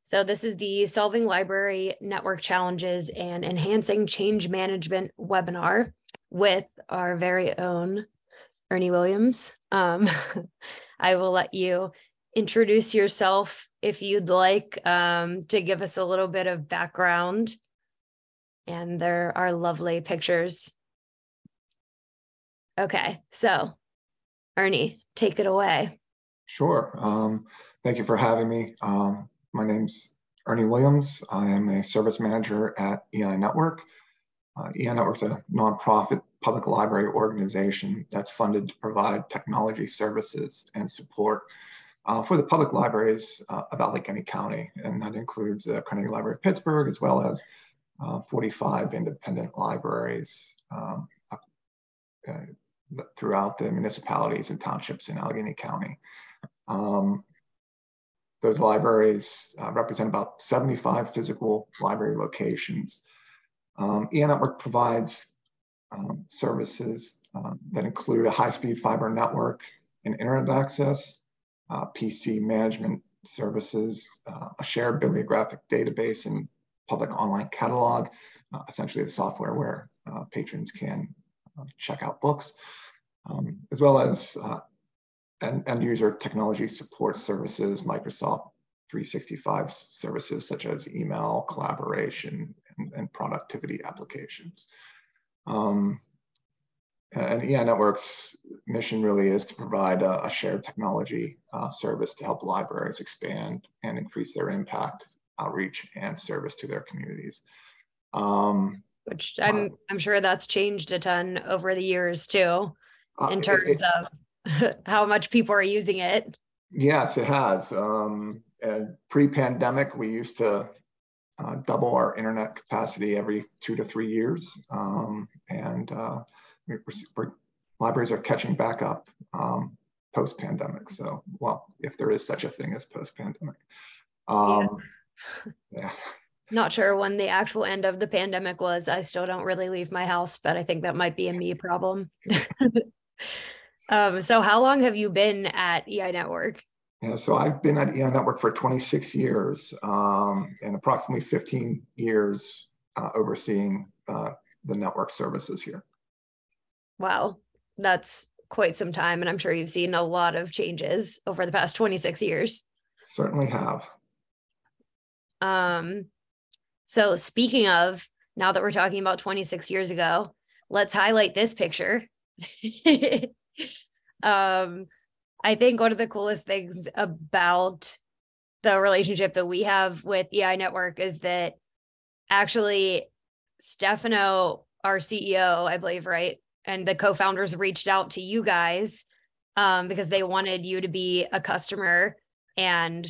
So this is the Solving Library Network Challenges and Enhancing Change Management webinar with our very own Ernie Williams. I will let you introduce yourself if you'd like, to give us a little bit of background. And there are lovely pictures. Okay, so Ernie, take it away. Sure. Thank you for having me. My name's Ernie Williams. I am a service manager at EI Network. EI Network's a nonprofit public library organization that's funded to provide technology services and support for the public libraries of Allegheny County. And that includes Carnegie Library of Pittsburgh, as well as 45 independent libraries throughout the municipalities and townships in Allegheny County. Those libraries represent about 75 physical library locations. EI Network provides services that include a high-speed fiber network and internet access, PC management services, a shared bibliographic database and public online catalog, essentially the software where patrons can check out books, as well as end user technology support services, Microsoft 365 services such as email, collaboration, and productivity applications. And EI Network's mission really is to provide a shared technology service to help libraries expand and increase their impact, outreach, and service to their communities. Which I'm sure that's changed a ton over the years too, in terms of how much people are using it. Yes, it has. Pre-pandemic, we used to double our internet capacity every 2 to 3 years. Libraries are catching back up post-pandemic. So, well, if there is such a thing as post-pandemic. Yeah. Not sure when the actual end of the pandemic was. I still don't really leave my house, but I think that might be a me problem. So how long have you been at EI Network? Yeah, so I've been at EI Network for 26 years and approximately 15 years overseeing the network services here. Wow, that's quite some time. And I'm sure you've seen a lot of changes over the past 26 years. Certainly have. So speaking of, now that we're talking about 26 years ago, let's highlight this picture. I think one of the coolest things about the relationship that we have with EI Network is that actually Stefano, our CEO, I believe, right? And the co-founders reached out to you guys because they wanted you to be a customer and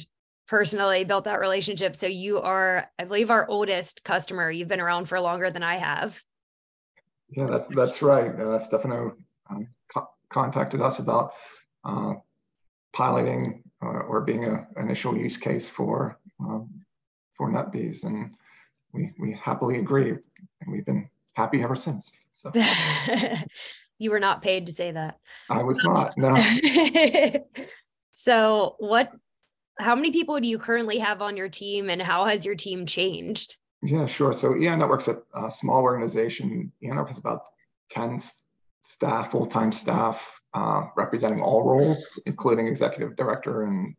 personally built that relationship. So you are, I believe, our oldest customer. You've been around for longer than I have. Yeah, that's right. Stefano contacted us about piloting or being an initial use case for NetBees, and we happily agreed, and we've been happy ever since. So. You were not paid to say that. I was not, no. So how many people do you currently have on your team, and how has your team changed? Yeah, sure. So EI Network's a small organization. EI Network has about 10 staff, full-time staff, representing all roles, including executive director and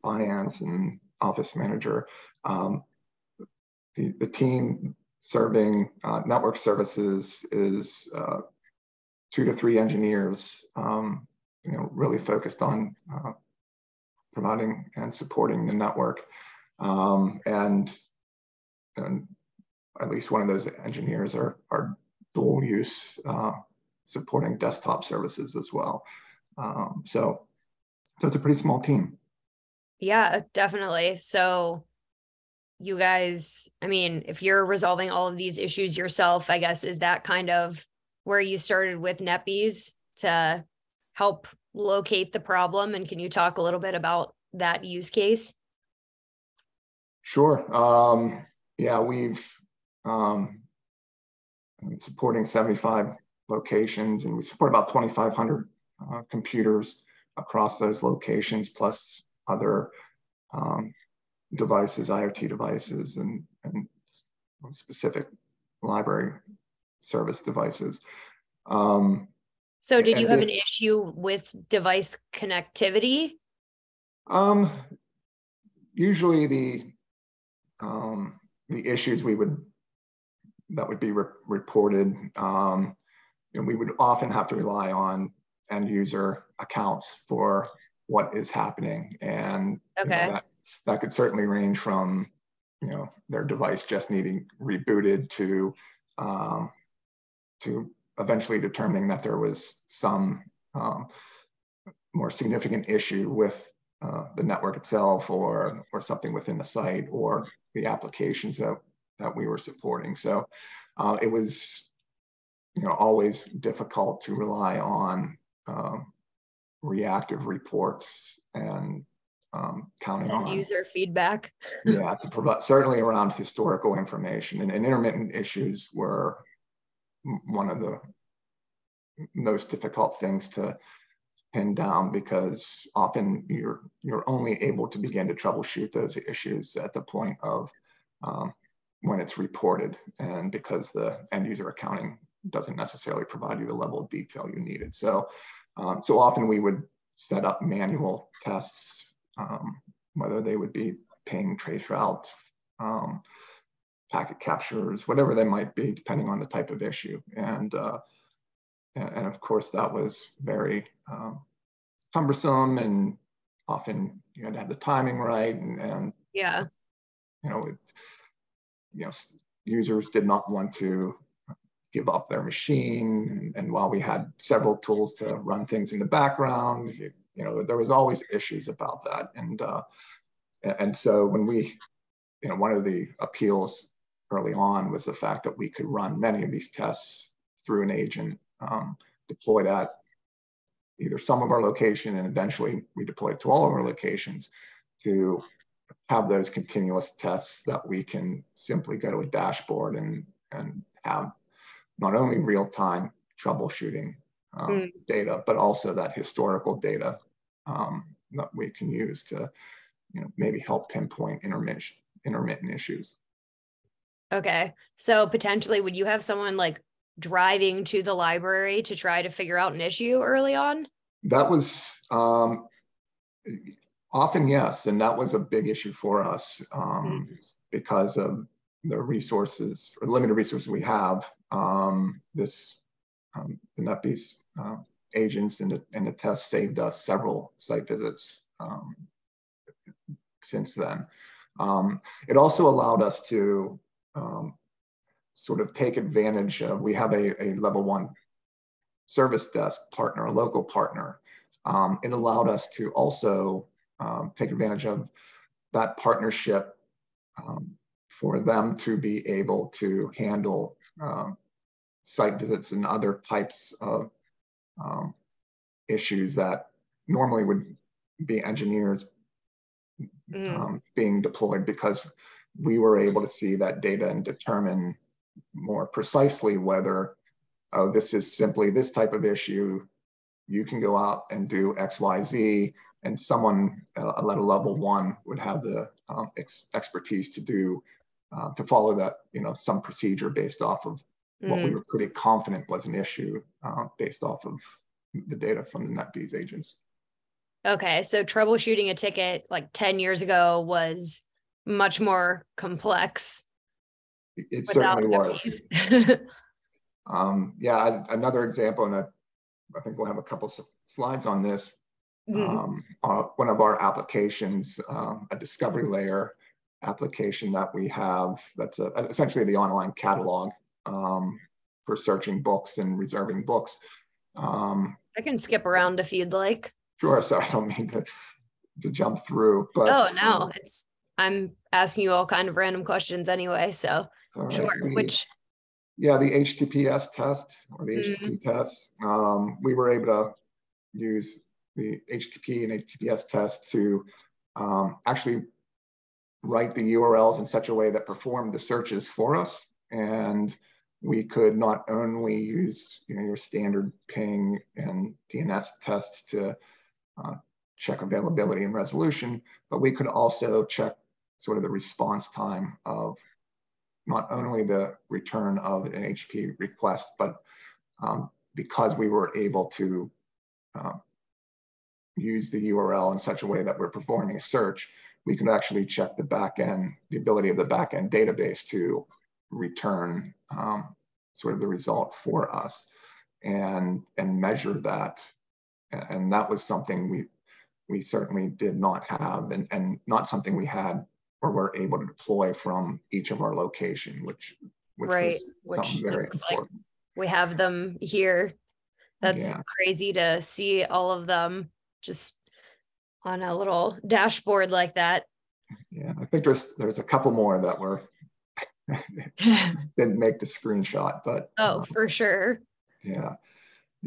finance and office manager. The team serving network services is 2 to 3 engineers, really focused on providing and supporting the network. And at least one of those engineers are dual use, supporting desktop services as well. So it's a pretty small team. Yeah, definitely. So you guys, I mean, if you're resolving all of these issues yourself, I guess, is that kind of where you started with NetBees to help locate the problem? And can you talk a little bit about that use case? Sure. Yeah, we've supporting 75 locations, and we support about 2,500 computers across those locations, plus other devices, IoT devices, and specific library service devices. So did you have an issue with device connectivity? Usually the issues that would be reported, we would often have to rely on end user accounts for what is happening. And okay. That could certainly range from, their device just needing rebooted to eventually determining that there was some more significant issue with the network itself, or something within the site, or the applications that we were supporting. So it was, always difficult to rely on reactive reports and counting on user feedback. Yeah, to provide, certainly around historical information, and intermittent issues were one of the most difficult things to pin down, because often you're only able to begin to troubleshoot those issues at the point of when it's reported, and because the end user accounting doesn't necessarily provide you the level of detail you needed. So often we would set up manual tests, whether they would be ping, traceroute, packet captures, whatever they might be, depending on the type of issue. And of course, that was very cumbersome, and often you had to have the timing right. And yeah, users did not want to give up their machine. And while we had several tools to run things in the background, there was always issues about that. And so when we, one of the appeals early on was the fact that we could run many of these tests through an agent deployed at either some of our location, and eventually we deployed to all of our locations, to have those continuous tests that we can simply go to a dashboard and have not only real-time troubleshooting data, but also that historical data that we can use to maybe help pinpoint intermittent issues. Okay, so potentially would you have someone like driving to the library to try to figure out an issue early on? That was often, yes, and that was a big issue for us because of the resources, or limited resources we have. The NetBees agents and the test saved us several site visits since then. It also allowed us to sort of take advantage of, we have a level 1 service desk partner, a local partner. It allowed us to also take advantage of that partnership for them to be able to handle site visits and other types of issues that normally would be engineers being deployed, because we were able to see that data and determine more precisely whether, oh, this is simply this type of issue. You can go out and do X, Y, Z, and someone at a level 1 would have the expertise to follow that, some procedure based off of what we were pretty confident was an issue based off of the data from the NetBees agents. Okay, so troubleshooting a ticket like 10 years ago was much more complex. It certainly was. Yeah, another example, and I think we'll have a couple slides on this. One of our applications, a discovery layer application that we have, that's essentially the online catalog for searching books and reserving books. I can skip around if you'd like. Sure, sorry, I don't mean to jump through. But oh no, I'm asking you all kind of random questions anyway, so sure. The HTTPS test, or the HTTP test, we were able to use the HTTP and HTTPS test to actually write the URLs in such a way that performed the searches for us. And we could not only use your standard ping and DNS tests to check availability and resolution, but we could also check sort of the response time of not only the return of an HTTP request, but because we were able to use the URL in such a way that we're performing a search, we can actually check the backend, the ability of the backend database to return sort of the result for us and measure that. And that was something we certainly did not have, and not something we had or were able to deploy from each of our location, which right, was something very important. Like we have them here. That's yeah. crazy to see all of them just on a little dashboard like that. Yeah, I think there's a couple more that were didn't make the screenshot, but for sure. Yeah,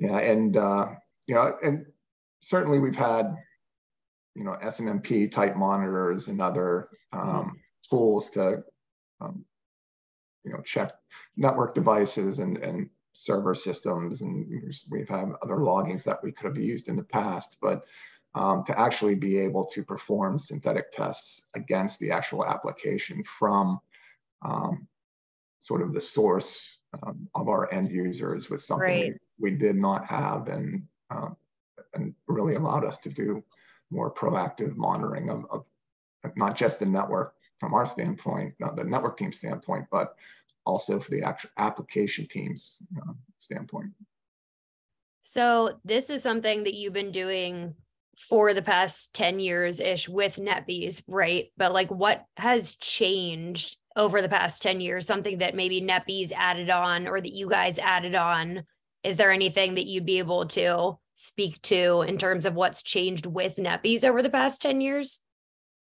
and and certainly we've had SNMP type monitors and other tools to check network devices and server systems, and we've had other loggings that we could have used in the past, but to actually be able to perform synthetic tests against the actual application from sort of the source of our end users was something we did not have, and really allowed us to do more proactive monitoring of not just the network from our standpoint, not the network team standpoint, but also for the actual application team's standpoint. So this is something that you've been doing for the past 10 years-ish with NetBees, right? But like, what has changed over the past 10 years? Something that maybe NetBees added on or that you guys added on? Is there anything that you'd be able to speak to in terms of what's changed with NetBees over the past 10 years?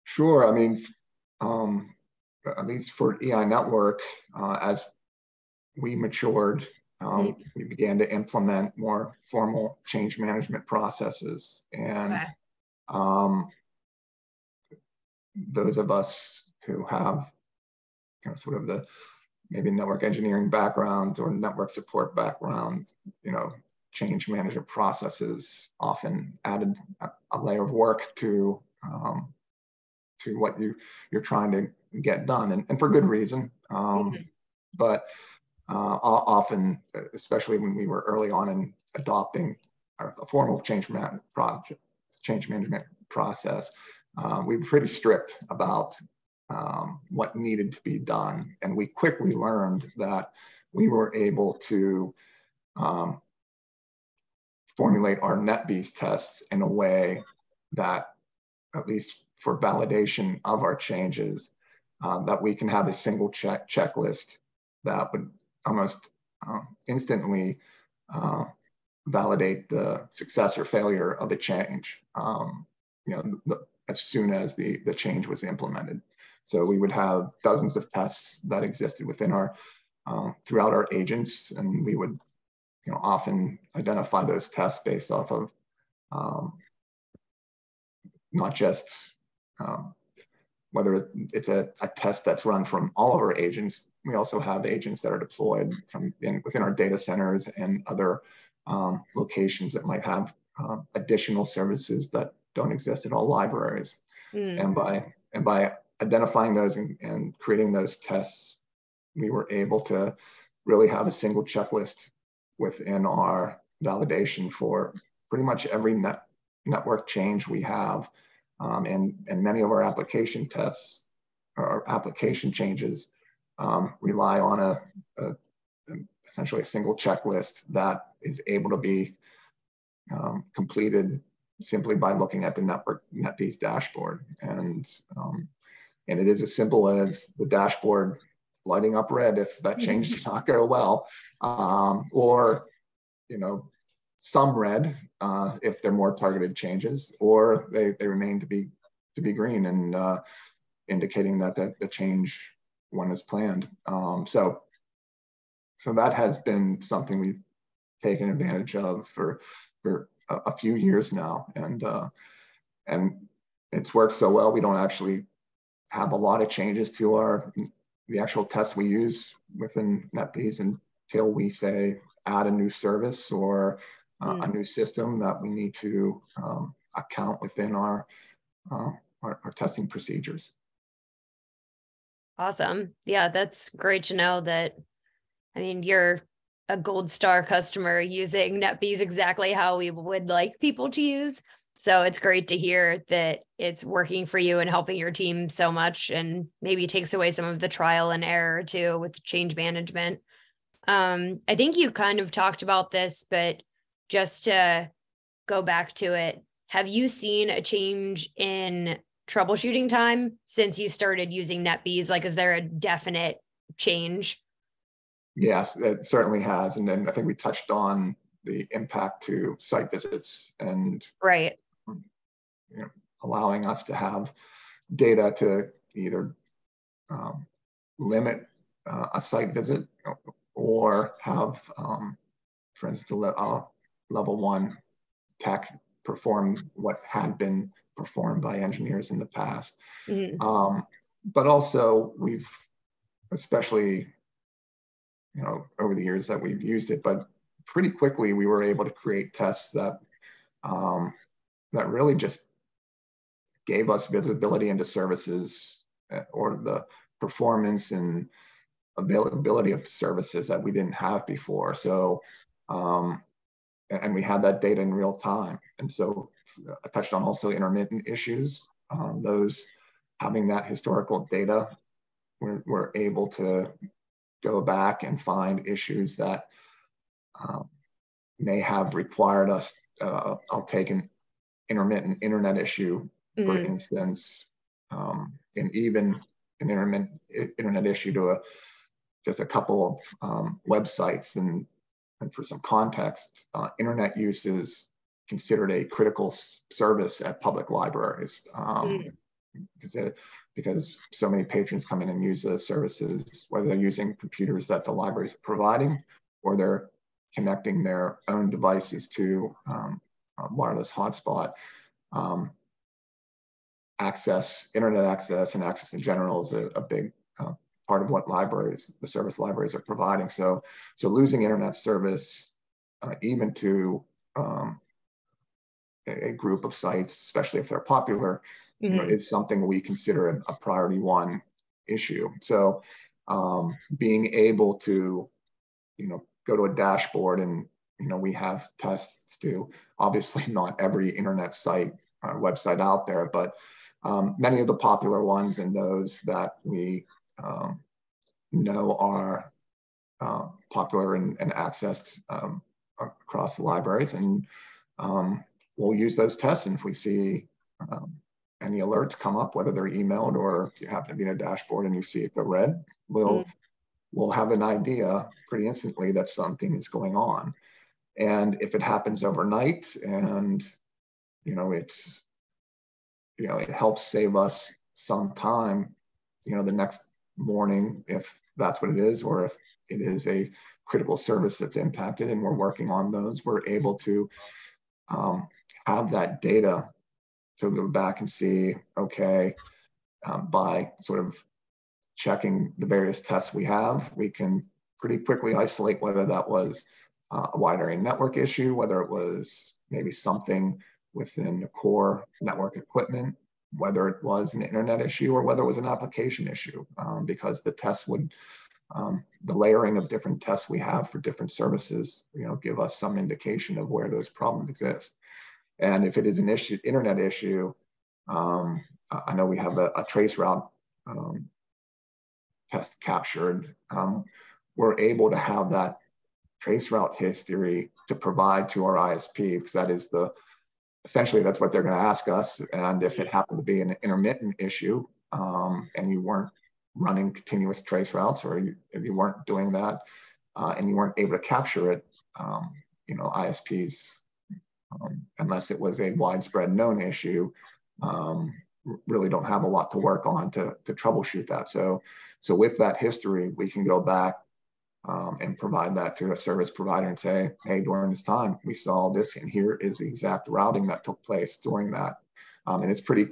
Sure. I mean, at least for EI Network, as we matured, we began to implement more formal change management processes. And those of us who have sort of the maybe network engineering backgrounds or network support backgrounds, change management processes often added a layer of work to what you're trying to get done, and for good reason. But often, especially when we were early on in adopting a formal change management process, we were pretty strict about what needed to be done. And we quickly learned that we were able to formulate our NetBees tests in a way that, at least for validation of our changes, that we can have a single checklist that would almost instantly validate the success or failure of a change, as soon as the change was implemented. So we would have dozens of tests that existed within our throughout our agents, and we would often identify those tests based off of not just whether it's a test that's run from all of our agents. We also have agents that are deployed within our data centers and other locations that might have additional services that don't exist in all libraries. And by identifying those and creating those tests, we were able to really have a single checklist within our validation for pretty much every network change we have. And many of our application tests or application changes rely on essentially a single checklist that is able to be completed simply by looking at the NetBees dashboard. And it is as simple as the dashboard lighting up red if that change does not go well, or some red if they're more targeted changes, or they remain to be green and indicating that the change one is planned. So that has been something we've taken advantage of for a few years now, and it's worked so well. We don't actually have a lot of changes to the actual tests we use within NetBees until we say add a new service or a new system that we need to account within our testing procedures. Awesome. Yeah, that's great to know that. I mean, you're a gold star customer using NetBees exactly how we would like people to use. So it's great to hear that it's working for you and helping your team so much, and maybe takes away some of the trial and error too with change management. I think you kind of talked about this, but just to go back to it, have you seen a change in troubleshooting time since you started using NetBees? Like, is there a definite change? Yes, it certainly has. And then I think we touched on the impact to site visits and Right. allowing us to have data to either limit a site visit or have, for instance, a level 1 tech perform what had been performed by engineers in the past. Mm-hmm. But also we've, especially, over the years that we've used it, but pretty quickly we were able to create tests that that really just gave us visibility into services or the performance and availability of services that we didn't have before. So, and we had that data in real time. And so I touched on also intermittent issues. Those having that historical data, we're able to go back and find issues that may have required us, I'll take an intermittent internet issue, for instance, and even an internet issue to just a couple of websites. And for some context, internet use is considered a critical service at public libraries because so many patrons come in and use those services, whether they're using computers that the libraries are providing or they're connecting their own devices to a wireless hotspot. Internet access and access in general is a big part of what the service libraries are providing. So losing internet service, even to a group of sites, especially if they're popular, is something we consider a priority 1 issue. So being able to, go to a dashboard and, we have tests to, obviously not every internet site or website out there, but many of the popular ones and those that we know are popular and accessed across the libraries. And we'll use those tests. And if we see any alerts come up, whether they're emailed or if you happen to be in a dashboard and you see it go red, we'll have an idea pretty instantly that something is going on. And if it happens overnight and, it helps save us some time, the next morning, if that's what it is, or if it is a critical service that's impacted and we're working on those, we're able to have that data to go back and see, okay, by sort of checking the various tests we have, we can pretty quickly isolate whether that was a wide area network issue, whether it was maybe something within the core network equipment, whether it was an internet issue or whether it was an application issue, because the tests would, the layering of different tests we have for different services, give us some indication of where those problems exist. And if it is an internet issue, I know we have a trace route test captured. We're able to have that trace route history to provide to our ISP, because that is essentially that's what they're going to ask us. And if it happened to be an intermittent issue and you weren't running continuous trace routes, or if you weren't doing that and you weren't able to capture it, ISPs, unless it was a widespread known issue, really don't have a lot to work on to troubleshoot that. So with that history, we can go back and provide that to a service provider and say, hey, during this time, we saw this, and here is the exact routing that took place during that. And it's pretty,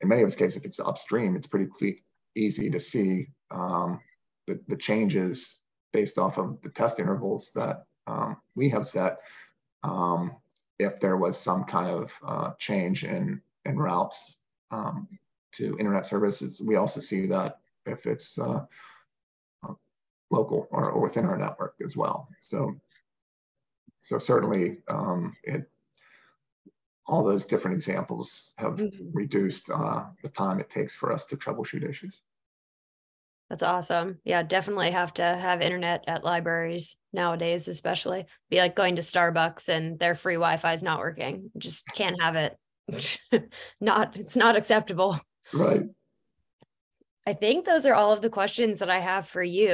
in many of those cases, if it's upstream, it's pretty easy to see the changes based off of the test intervals that we have set. If there was some kind of change in routes to internet services, we also see that if it's local or within our network as well. So certainly all those different examples have reduced the time it takes for us to troubleshoot issues. That's awesome. Yeah, definitely have to have internet at libraries nowadays, especially. Be like going to Starbucks and their free Wi-Fi is not working. Just can't have it. It's not acceptable. Right. I think those are all of the questions that I have for you.